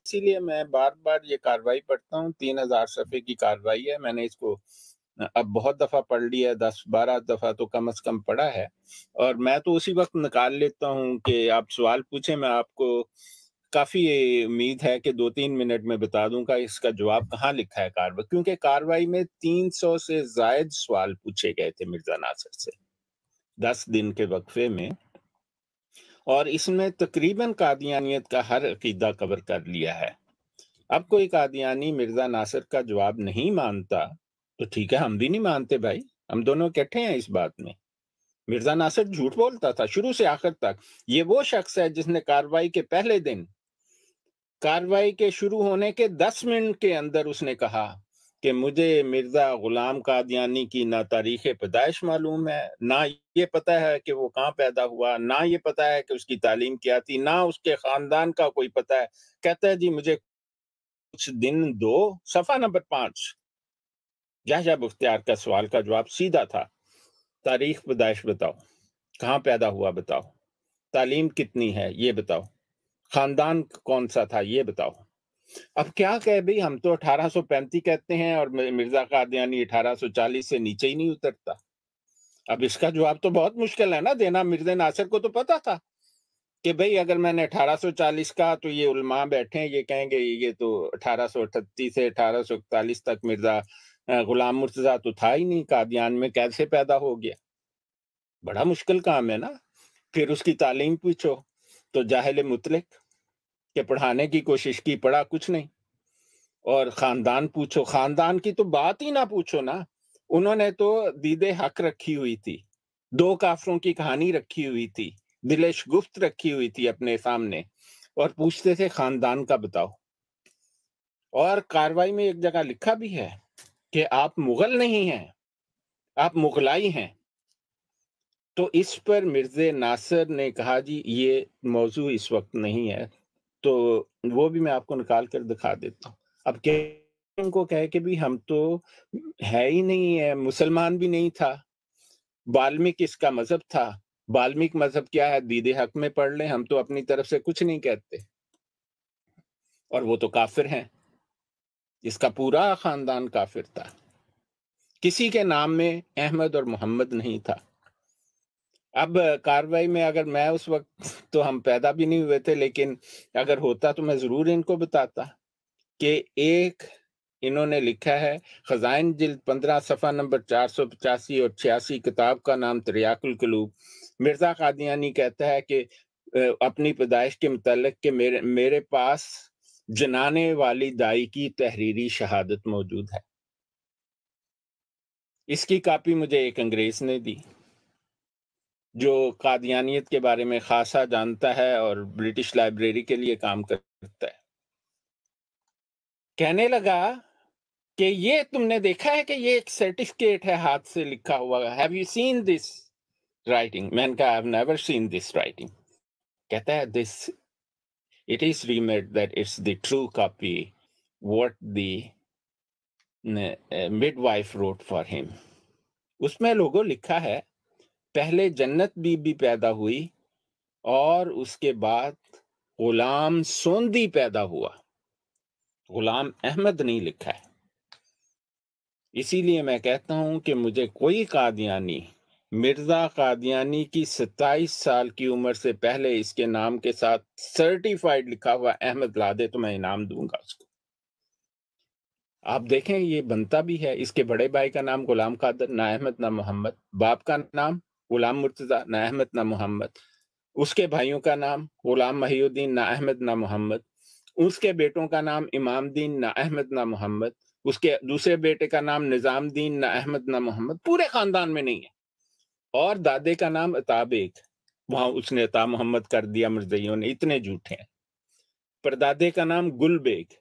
اسی لیے میں بار بار یہ کاروائی پڑھتا ہوں. 3000 صفحے کی کاروائی ہے. میں نے اس کو اب بہت دفعہ پڑھ لیا ہے، 10-12 دفعہ تو کم از کم پڑھا ہے، اور میں تو اسی وقت نکال لیتا ہوں کہ آپ سوال پوچھیں. میں آپ کو کافی امید ہے کہ 2-3 منٹ میں بتا دوں گا اس کا جواب کہاں لکھا ہے کاروائی، کیونکہ کاروائی میں 300 سے زائد سوال پوچھے گئے تھے مرزا ناصر سے 10 دن کے وقفے میں، اور اس میں تقریباً قادیانیت کا ہر عقیدہ کور کر لیا ہے. اب کوئی قادیانی مرزا ناصر کا جواب نہیں مانتا تو ٹھیک ہے، ہم بھی نہیں مانتے بھائی، ہم دونوں اکٹھے ہیں اس بات میں. مرزا ناصر جھوٹ بولتا تھا شروع سے آخر تک. یہ وہ شخص ہے جس نے کاروائی کے پہلے دن، کاروائی کے شروع ہونے کے 10 منٹ کے اندر اس نے کہا کہ مجھے مرزا غلام قادیانی کی نہ تاریخ پیدائش معلوم ہے، نہ یہ پتہ ہے کہ وہ کہاں پیدا ہوا، نہ یہ پتہ ہے کہ اس کی تعلیم کیا تھی، نہ اس کے خاندان کا کوئی پتہ ہے. کہتا ہے جی مجھے کچھ دن دو. صفحہ نمبر 5. یحییٰ بختیار کا سوال کا جواب سیدھا تھا، تاریخ پیدائش بتاؤ، کہاں پیدا ہوا بتاؤ، تعلیم کتنی ہے یہ بتاؤ، خاندان کون سا تھا یہ بتاؤ. اب کیا کہے بھئی، ہم تو 1835 کہتے ہیں اور مرزا قادیانی 1840 سے نیچے ہی نہیں اترتا. اب اس کا جواب تو بہت مشکل ہے نا دینا. مرزا ناصر کو تو پتا تھا کہ بھئی اگر میں نے 1840 کا تو یہ علماء بیٹھے ہیں، یہ کہیں گے یہ تو 1838 سے 1841 تک مرزا غلام مرتضیٰ تو تھا ہی نہیں، قادیان میں کیسے پیدا ہو گیا. بڑا مشکل کام ہے نا. پھر اس کی تعلیم پوچھو تو جاہل مطلق کہ پڑھانے کی کوشش کی، پڑھا کچھ نہیں. اور خاندان پوچھو، خاندان کی تو بات ہی نہ پوچھو نا. انہوں نے تو دید حق رکھی ہوئی تھی، 2 کافروں کی کہانی رکھی ہوئی تھی، دل شگفت رکھی ہوئی تھی اپنے سامنے، اور پوچھتے تھے خاندان کا بتاؤ. اور کاروائی میں ایک جگہ لکھا بھی ہے کہ آپ مغل نہیں ہیں، آپ مغلائی ہیں. تو اس پر مرزا ناصر نے کہا جی یہ موضوع اس وقت نہیں ہے، تو وہ بھی میں آپ کو نکال کر دکھا دیتا ہوں. اب کہ ان کو کہے کہ بھی ہم تو ہے ہی نہیں ہے، مسلمان بھی نہیں تھا. بالمیک اس کا مذہب تھا. بالمیک مذہب کیا ہے دید حق میں پڑھ لیں، ہم تو اپنی طرف سے کچھ نہیں کہتے. اور وہ تو کافر ہیں، اس کا پورا خاندان کافر تھا. کسی کے نام میں احمد اور محمد نہیں تھا. اب کاروائی میں اگر میں اس وقت تو ہم پیدا بھی نہیں ہوئے تھے، لیکن اگر ہوتا تو میں ضرور ان کو بتاتا کہ ایک انہوں نے لکھا ہے خزائن جلد 15 صفحہ نمبر 485 اور 86، کتاب کا نام تریاق القلوب. مرزا قادیانی کہتا ہے کہ اپنی پیدائش کے متعلق کہ میرے پاس جنانے والی دائی کی تحریری شہادت موجود ہے. اس کی کاپی مجھے ایک انگریز نے دی جو قادیانیت کے بارے میں خاصا جانتا ہے اور برٹش لائبریری کے لیے کام کرتا ہے. کہنے لگا کہ یہ تم نے دیکھا ہے کہ یہ ایک سرٹیفکیٹ ہے ہاتھ سے لکھا ہوا، have you seen this writing? میں نے کہا I have never seen this writing. کہتا ہے this it is remade that it's the true copy what the midwife wrote for him. اس میں لوگوں لکھا ہے پہلے جنت بی بی پیدا ہوئی اور اس کے بعد غلام سوندی پیدا ہوا، غلام احمد نہیں لکھا ہے. اسی لیے میں کہتا ہوں کہ مجھے کوئی قادیانی مرزا قادیانی کی 27 سال کی عمر سے پہلے اس کے نام کے ساتھ سرٹیفائیڈ لکھا ہوا احمد لا دے تو میں انعام دوں گا اس کو. آپ دیکھیں یہ بنتا بھی ہے. اس کے بڑے بھائی کا نام غلام قادر، نہ احمد نہ محمد. باپ کا نام غلام مرتضیٰ، نہ احمد نہ محمد. اس کے بھائیوں کا نام غلام محی الدین، نہ احمد نہ محمد. اس کے بیٹوں کا نام امام دین، نہ احمد نہ محمد. اس کے دوسرے بیٹے کا نام نظام دین، نہ احمد نہ محمد. پورے خاندان میں نہیں ہے. اور دادے کا نام عطا بیگ، وہاں اس نے عطا محمد کر دیا مرزائیوں نے، اتنے جھوٹے ہیں. پردادے کا نام گل بیگ،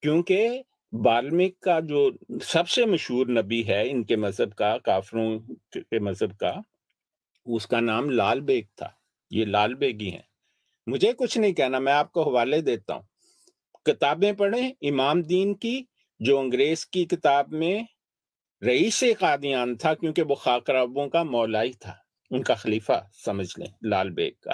کیونکہ بالمیک کا جو سب سے مشہور نبی ہے ان کے مذہب کا، کافروں کے مذہب کا، اس کا نام لال بیگ تھا. یہ لال بیگی ہیں. مجھے کچھ نہیں کہنا، میں آپ کو حوالے دیتا ہوں. کتابیں پڑھیں امام دین کی، جو انگریز کی کتاب میں رئیس قادیان تھا، کیونکہ وہ خاک ربوں کا مولا ہی تھا، ان کا خلیفہ سمجھ لیں لال بیگ کا.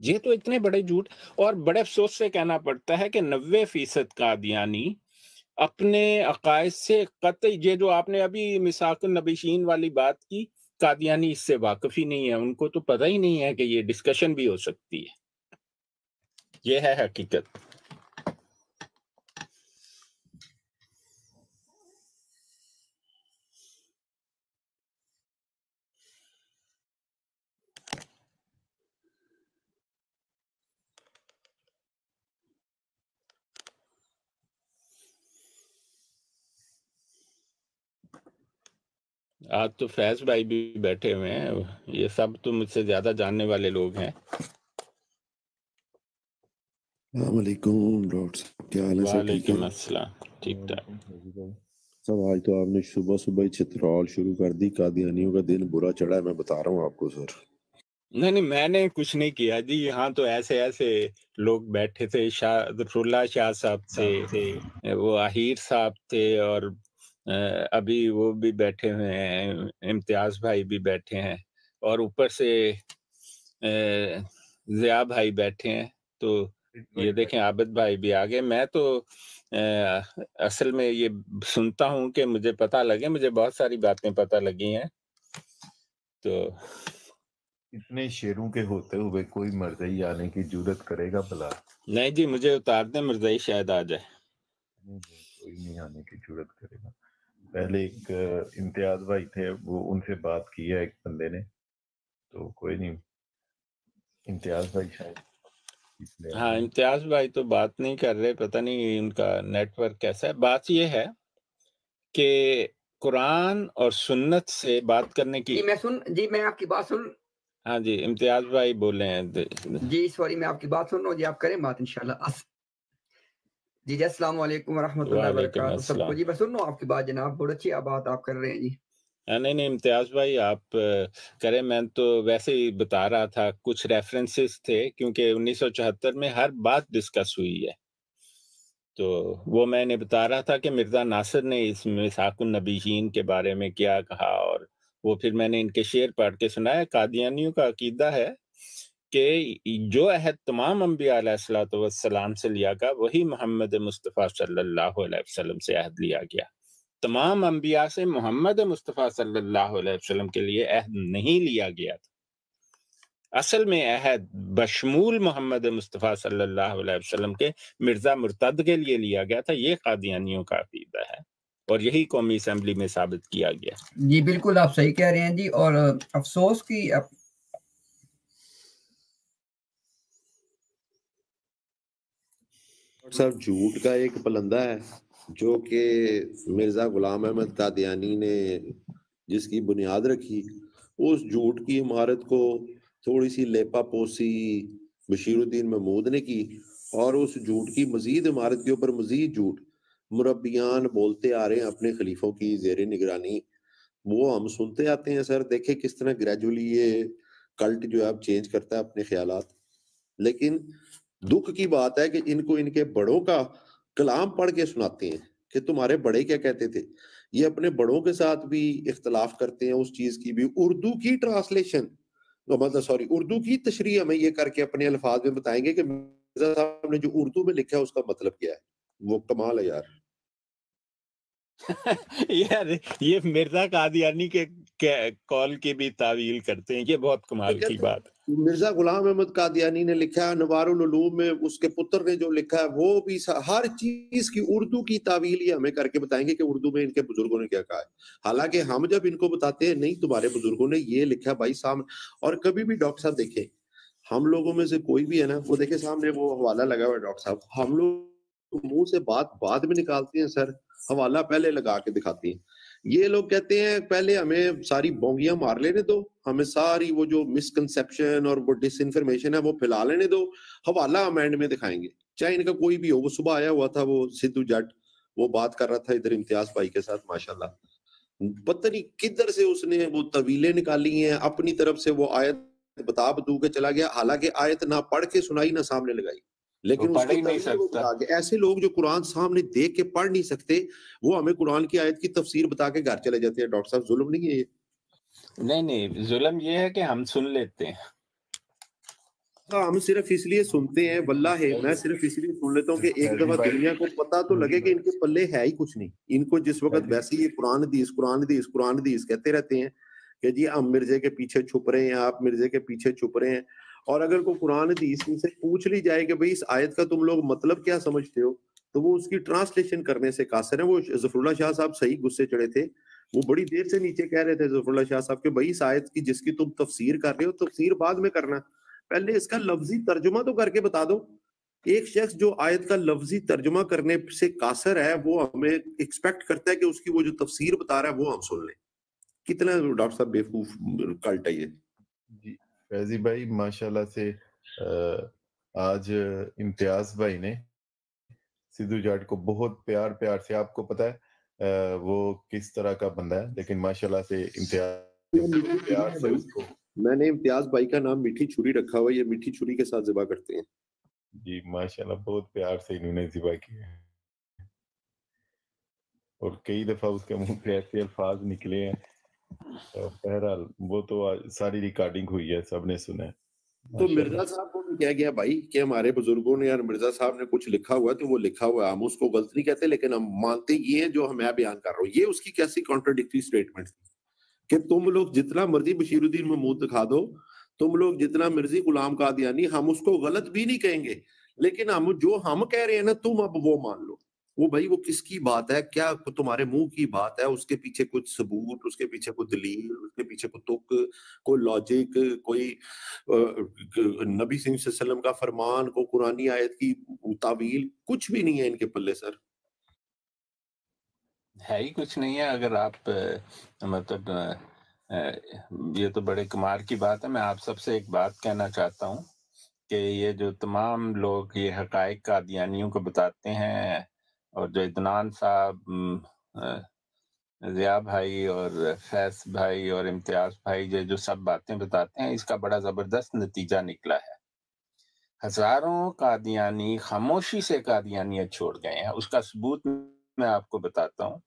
یہ تو اتنے بڑے جھوٹ، اور بڑے افسوس سے کہنا پڑتا ہے کہ 90% قادیانی اپنے عقائد سے قطعی، یہ جو آپ نے ابھی میثاق النبیین والی بات کی، قادیانی اس سے واقف ہی نہیں ہے، ان کو تو پتہ ہی نہیں ہے کہ یہ ڈسکشن بھی ہو سکتی ہے. یہ ہے حقیقت. آج تو فیض بھائی بھی بیٹھے ہوئے ہیں، یہ سب تو مجھ سے زیادہ جاننے والے لوگ ہیں. السلام علیکم ڈاکٹر صاحب، کیا حال ہے؟ سب ٹھیک وعلیکم ہے؟ السلام. ٹھیک ٹھاک. سب آج تو آپ نے صبح صبح ہی چترال شروع کر دی. قادیانیوں کا دن برا چڑھا ہے، میں بتا رہا ہوں آپ کو سر. نہیں، میں نے کچھ نہیں کیا جی. یہاں تو ایسے لوگ بیٹھے تھے. ظفر اللہ شاہ صاحب تھے، وہ اہیر صاحب تھے، اور ابھی وہ بھی بیٹھے ہوئے ہیں، امتیاز بھائی بھی بیٹھے ہیں، اور اوپر سے ضیاء بھائی بیٹھے ہیں. تو یہ دیکھیں عابد بھائی بھی آگے. میں تو اصل میں یہ سنتا ہوں کہ مجھے پتہ لگے، مجھے بہت ساری باتیں پتہ لگی ہیں. تو اتنے شیروں کے ہوتے ہوئے کوئی مرزائی آنے کی جرت کرے گا بھلا؟ نہیں جی، مجھے اتار دیں، مرزائی شاید آ جائے. نہیں، کوئی نہیں آنے کی جرت کرے گا. پہلے ایک امتیاز بھائی تھے، وہ ان سے بات کی ہے ایک بندے نے، تو کوئی نہیں. امتیاز بھائی شاید ہاں، امتیاز بھائی تو بات نہیں کر رہے، پتہ نہیں ان کا نیٹ ورک کیسا ہے. بات یہ ہے کہ قرآن اور سنت سے بات کرنے کی. میں آپ کی بات سن. ہاں جی، امتیاز بھائی بولے ہیں. جی سوری، میں آپ کی بات سن رہا ہوں جی. آپ کریں بات انشاءاللہ. جی السلام علیکم ورحمۃ اللہ وبرکاتہ سب کو. جی میں سن رہا ہوں آپ کی بات جناب، بہت اچھی بات آپ کر رہے ہیں جی. نہیں امتیاز بھائی آپ کریں. میں تو ویسے ہی بتا رہا تھا، کچھ ریفرنسز تھے کیونکہ 1974 میں ہر بات ڈسکس ہوئی ہے. تو وہ میں نے بتا رہا تھا کہ مرزا ناصر نے اس میثاق النبیین کے بارے میں کیا کہا، اور وہ پھر میں نے ان کے شعر پڑھ کے سنایا. قادیانیوں کا عقیدہ ہے کہ جو عہد تمام انبیاء علیہ الصلوۃ والسلام سے لیا گیا، وہی محمد مصطفیٰ صلی اللہ علیہ وسلم سے عہد لیا گیا. تمام انبیاء سے محمد مصطفیٰ صلی اللہ علیہ وسلم کے لیے عہد نہیں لیا گیا تھا. اصل میں عہد بشمول محمد مصطفیٰ صلی اللہ علیہ وسلم کے مرزا مرتد کے لیے لیا گیا تھا. یہ قادیانیوں کا عقیدہ ہے، اور یہی قومی اسمبلی میں ثابت کیا گیا. جی بالکل آپ صحیح کہہ رہے ہیں جی. اور افسوس کی صاحب جھوٹ کا ایک پلندہ ہے جو کہ مرزا غلام احمد قادیانی نے جس کی بنیاد رکھی، اس جھوٹ کی عمارت کو تھوڑی سی لیپا پوسی بشیر الدین محمود نے کی، اور اس جھوٹ کی مزید عمارت کے اوپر مزید جھوٹ مربیان بولتے آ رہے ہیں اپنے خلیفوں کی زیر نگرانی. وہ ہم سنتے آتے ہیں سر. دیکھیں کس طرح گریجولی یہ کلٹ جو ہے اب چینج کرتا ہے اپنے خیالات. لیکن دکھ کی بات ہے کہ ان کو ان کے بڑوں کا کلام پڑھ کے سناتے ہیں کہ تمہارے بڑے کیا کہتے تھے. یہ اپنے بڑوں کے ساتھ بھی اختلاف کرتے ہیں اس چیز کی بھی. اردو کی ٹرانسلیشن مطلب اردو کی تشریح ہمیں یہ کر کے اپنے الفاظ میں بتائیں گے کہ مرزا صاحب نے جو اردو میں لکھا ہے اس کا مطلب کیا ہے. وہ کمال ہے یار. یار یہ مرزا قادیانی کے کال کی بھی تعویل کرتے ہیں، یہ بہت کمال کی بات. مرزا غلام احمد قادیانی نے لکھا ہے انوار العلوم میں، اس کے پتر نے جو لکھا ہے وہ بھی ہر چیز کی اردو کی تعویل یہ ہمیں کر کے بتائیں گے کہ اردو میں ان کے بزرگوں نے کیا کہا ہے. حالانکہ ہم جب ان کو بتاتے ہیں نہیں تمہارے بزرگوں نے یہ لکھا بھائی سامنے. اور کبھی بھی ڈاکٹر صاحب دیکھیں، ہم لوگوں میں سے کوئی بھی ہے نا، وہ دیکھیں سامنے وہ حوالہ لگا ہوا ہے ڈاکٹر صاحب. ہم لوگ منہ سے بات بعد میں نکالتے ہیں سر، حوالہ پہلے لگا کے دکھاتے ہیں. یہ لوگ کہتے ہیں پہلے ہمیں ساری بونگیاں مار لینے دو، ہمیں ساری وہ جو مسکنسیپشن اور وہ ڈس انفارمیشن ہے وہ پھیلا لینے دو، حوالہ ہم اینڈ میں دکھائیں گے چاہے ان کا کوئی بھی ہو. وہ صبح آیا ہوا تھا وہ سدھو جٹ، وہ بات کر رہا تھا ادھر امتیاز بھائی کے ساتھ، ماشاءاللہ پتہ نہیں کدھر سے اس نے وہ طویلیں نکالی ہیں اپنی طرف سے. وہ آیت بتا بدو کے چلا گیا، حالانکہ آیت نہ پڑھ کے سنائی نہ سامنے لگائی. لیکن اس کے ایسے لوگ جو قرآن سامنے دیکھ کے پڑھ نہیں سکتے، وہ ہمیں قرآن کی آیت کی تفسیر بتا کے گھر چلے جاتے ہیں. ڈاکٹر صاحب ظلم نہیں ہے یہ؟ نہیں ظلم یہ ہے کہ ہم سن لیتے ہیں. ہم صرف اس لیے سنتے ہیں، واللہ میں صرف اس لیے سن لیتا ہوں کہ ایک دفعہ دنیا کو پتا تو لگے کہ ان کے پلے ہے ہی کچھ نہیں. ان کو جس وقت ویسے یہ قرآن حدیث کہتے رہتے ہیں کہ جی ہم مرزے کے پیچھے چھپ رہے ہیں، آپ مرزے کے پیچھے چھپ رہے ہیں. اور اگر کوئی قرآن حدیث سے پوچھ لی جائے کہ بھئی اس آیت کا تم لوگ مطلب کیا سمجھتے ہو، تو وہ اس کی ٹرانسلیشن کرنے سے قاصر ہیں. وہ ظفر اللہ شاہ صاحب صحیح غصے چڑھے تھے، وہ بڑی دیر سے نیچے کہہ رہے تھے ظفر اللہ شاہ صاحب کہ بھئی اس آیت کی جس کی تم تفسیر کر رہے ہو، تفسیر بعد میں کرنا، پہلے اس کا لفظی ترجمہ تو کر کے بتا دو. ایک شخص جو آیت کا لفظی ترجمہ کرنے سے قاصر ہے وہ ہمیں ایکسپیکٹ کرتا ہے کہ اس کی وہ جو تفسیر بتا رہا ہے وہ ہم سن لیں. کتنا ڈاکٹر صاحب بیوقوف کلٹ ہے یہ. جی فیضی بھائی ماشاءاللہ سے آج امتیاز بھائی نے سدھو جاٹ کو بہت پیار سے، آپ کو پتہ ہے وہ کس طرح کا بندہ ہے، لیکن ماشاءاللہ سے امتیاز پیار سے اس کو، میں نے امتیاز بھائی کا نام میٹھی چھری رکھا ہوا ہے، یہ میٹھی چھری کے ساتھ ذبح کرتے ہیں. جی ماشاءاللہ بہت پیار سے انہوں نے ذبح کیا ہے، اور کئی دفعہ اس کے منہ پہ ایسے الفاظ نکلے ہیں. بہرحال وہ تو ساری ریکارڈنگ ہوئی ہے، سب نے سنا ہے. تو مرزا صاحب کو بھی کہہ گیا بھائی کہ ہمارے بزرگوں نے، یار مرزا صاحب نے کچھ لکھا ہوا ہے تو وہ لکھا ہوا ہے، ہم اس کو غلط نہیں کہتے، لیکن ہم مانتے یہ ہیں جو میں بیان کر رہا ہوں. یہ اس کی کیسی کانٹرڈکٹری سٹیٹمنٹ کہ تم لوگ جتنا مرضی بشیر الدین محمود دکھا دو، تم لوگ جتنا مرضی غلام قادیانی، ہم اس کو غلط بھی نہیں کہیں گے، لیکن ہم جو ہم کہہ رہے ہیں نا تم اب وہ مان لو. وہ بھائی وہ کس کی بات ہے؟ کیا تمہارے منہ کی بات ہے؟ اس کے پیچھے کچھ ثبوت، اس کے پیچھے کوئی دلیل، اس کے پیچھے کوئی تک، کوئی لاجک، کوئی نبی صلی اللہ علیہ وسلم کا فرمان، کوئی قرآنی آیت کی تعویل، کچھ بھی نہیں ہے ان کے پلے. سر ہے ہی کچھ نہیں ہے. اگر آپ مطلب یہ تو بڑے کمال کی بات ہے. میں آپ سب سے ایک بات کہنا چاہتا ہوں کہ یہ جو تمام لوگ یہ حقائق قادیانیوں کو بتاتے ہیں، اور جو عدنان صاحب، ضیاء بھائی اور فیض بھائی اور امتیاز بھائی جو سب باتیں بتاتے ہیں، اس کا بڑا زبردست نتیجہ نکلا ہے. ہزاروں قادیانی خاموشی سے قادیانیت چھوڑ گئے ہیں. اس کا ثبوت میں آپ کو بتاتا ہوں.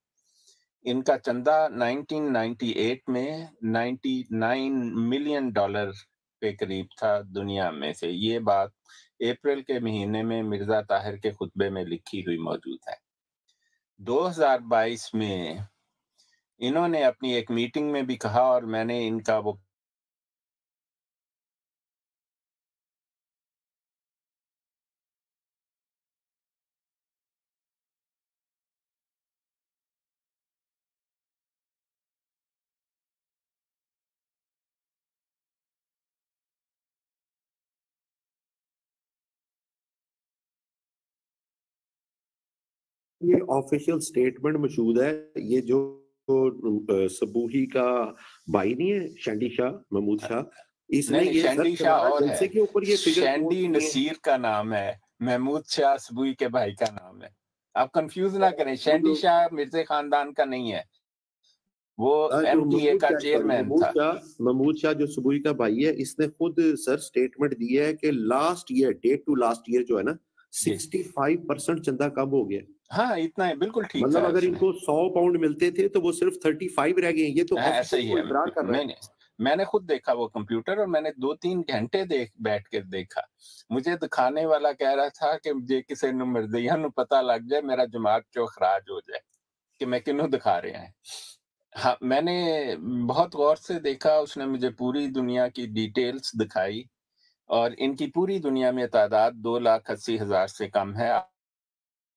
ان کا چندہ 1998 میں $99 ملین کے قریب تھا دنیا میں سے. یہ بات اپریل کے مہینے میں مرزا طاہر کے خطبے میں لکھی ہوئی موجود ہے. 2022 میں انہوں نے اپنی ایک میٹنگ میں بھی کہا، اور میں نے ان کا وہ یہ آفیشیل سٹیٹمنٹ موجود ہے. یہ جو سبوہی کا بھائی نہیں ہے، شینڈی شاہ، محمود شاہ، اس نے نہیں، یہ شینڈی سر شاہ اور ہے. جلسے کے اوپر یہ فگر شینڈی نصیر کا نام ہے، محمود شاہ سبوئی کے بھائی کا نام ہے. آپ کنفیوز نہ کریں. شینڈی شاہ مرزا خاندان کا نہیں ہے، وہ ایم ٹی اے کا چیئرمین تھا. محمود شاہ جو سبوئی کا بھائی ہے، اس نے خود سر سٹیٹمنٹ دی ہے کہ last year, date to last year جو ہے نا، 65% چندہ کم ہو گیا. ہاں اتنا ہے، بالکل ٹھیک. مطلب اگر ان کو 100 پاؤنڈ ملتے تھے تو وہ صرف 35 رہ گئے. یہ تو ایسا ہی ہے. اقرار کر رہا ہے. میں نے خود دیکھا وہ کمپیوٹر، اور میں نے 2-3 گھنٹے بیٹھ کے دیکھا. مجھے دکھانے والا کہہ رہا تھا کہ مجھے کسی نو مرضیہ نو پتہ لگ جائے، میرا جماعت جو خراج ہو جائے کہ میں کنوں دکھا رہے ہیں. ہاں میں نے بہت غور سے دیکھا. اس نے مجھے پوری دنیا کی ڈیٹیلز دکھائی، اور ان کی پوری دنیا میں تعداد 2,80,000 سے کم ہے.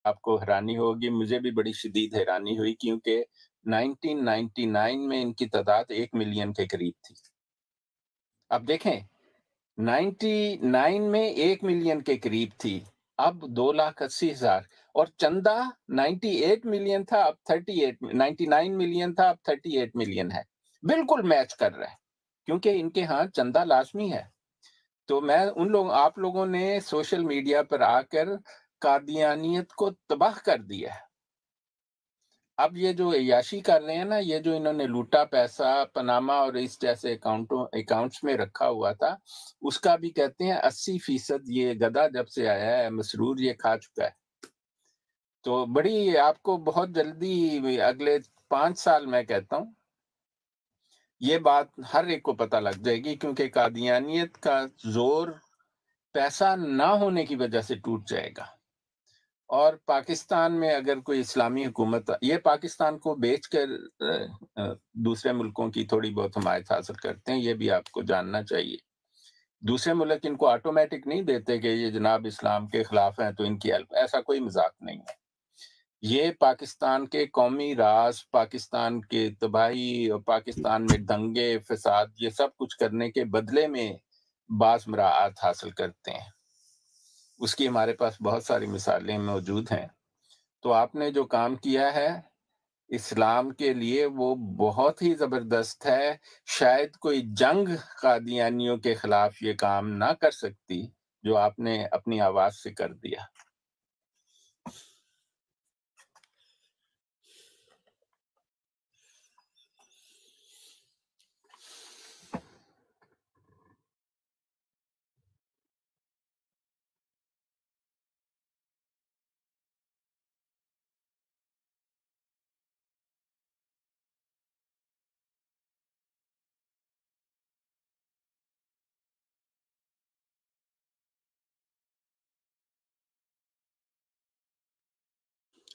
آپ کو حیرانی ہوگی، مجھے بھی بڑی شدید حیرانی ہوئی، کیونکہ 1999 میں ان کی تعداد 1 ملین کے قریب تھی. اب دیکھیں 99 میں 1 ملین کے قریب تھی، اب 2,80,000. اور چندہ 98 ملین تھا، اب 99 ملین تھا، اب 38 ملین ہے. بالکل میچ کر رہا ہے، کیونکہ ان کے ہاں چندہ لازمی ہے. تو میں آپ لوگوں نے سوشل میڈیا پر آ کر قادیانیت کو تباہ کر دیا ہے. اب یہ جو عیاشی کر رہے ہیں نا، یہ جو انہوں نے لوٹا پیسہ پاناما اور اس جیسے اکاؤنٹس میں رکھا ہوا تھا، اس کا بھی کہتے ہیں 80% یہ گدھا جب سے آیا ہے مسرور یہ کھا چکا ہے. تو بڑی آپ کو بہت جلدی اگلے 5 سال میں کہتا ہوں یہ بات ہر ایک کو پتہ لگ جائے گی، کیونکہ قادیانیت کا زور پیسہ نہ ہونے کی وجہ سے ٹوٹ جائے گا۔ اور پاکستان میں اگر کوئی اسلامی حکومت، یہ پاکستان کو بیچ کر دوسرے ملکوں کی تھوڑی بہت حمایت حاصل کرتے ہیں، یہ بھی آپ کو جاننا چاہیے۔ دوسرے ملک ان کو آٹومیٹک نہیں دیتے کہ یہ جناب اسلام کے خلاف ہیں تو ان کی ہیلپ، ایسا کوئی مذاق نہیں ہے۔ یہ پاکستان کے قومی راز، پاکستان کے تباہی اور پاکستان میں دنگے فساد، یہ سب کچھ کرنے کے بدلے میں بعض مراعات حاصل کرتے ہیں۔ اس کی ہمارے پاس بہت ساری مثالیں موجود ہیں۔ تو آپ نے جو کام کیا ہے اسلام کے لیے وہ بہت ہی زبردست ہے۔ شاید کوئی جنگ قادیانیوں کے خلاف یہ کام نہ کر سکتی جو آپ نے اپنی آواز سے کر دیا۔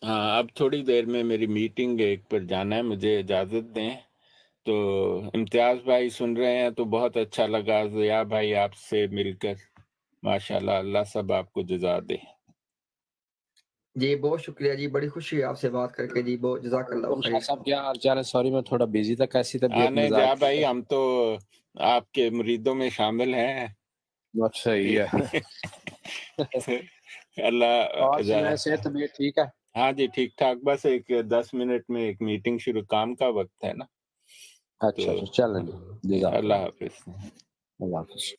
ہاں، اب تھوڑی دیر میں میری میٹنگ ایک پر جانا ہے، مجھے اجازت دیں۔ تو امتیاز بھائی سن رہے ہیں تو بہت اچھا لگا، ضیاء بھائی آپ سے مل کر، ماشاءاللہ، اللہ سب آپ کو جزا دے۔ جی بہت شکریہ جی، بڑی خوشی ہے آپ سے بات کر کے جی، بہت جزاک اللہ خیر۔ صاحب کیا حال چال ہے؟ سوری میں تھوڑا بیزی تھا، کیسی طبیعت نہیں مزاج؟ جا بھائی، ہم تو آپ کے مریدوں میں شامل ہیں۔ صحیح ہے۔ اللہ اور سنائیں، صحت طبیعت ٹھیک ہے؟ ہاں جی ٹھیک ٹھاک، بس ایک 10 منٹ میں ایک میٹنگ شروع، کام کا وقت ہے نا۔ اچھا چلیں جی، اللہ حافظ۔ اللہ حافظ۔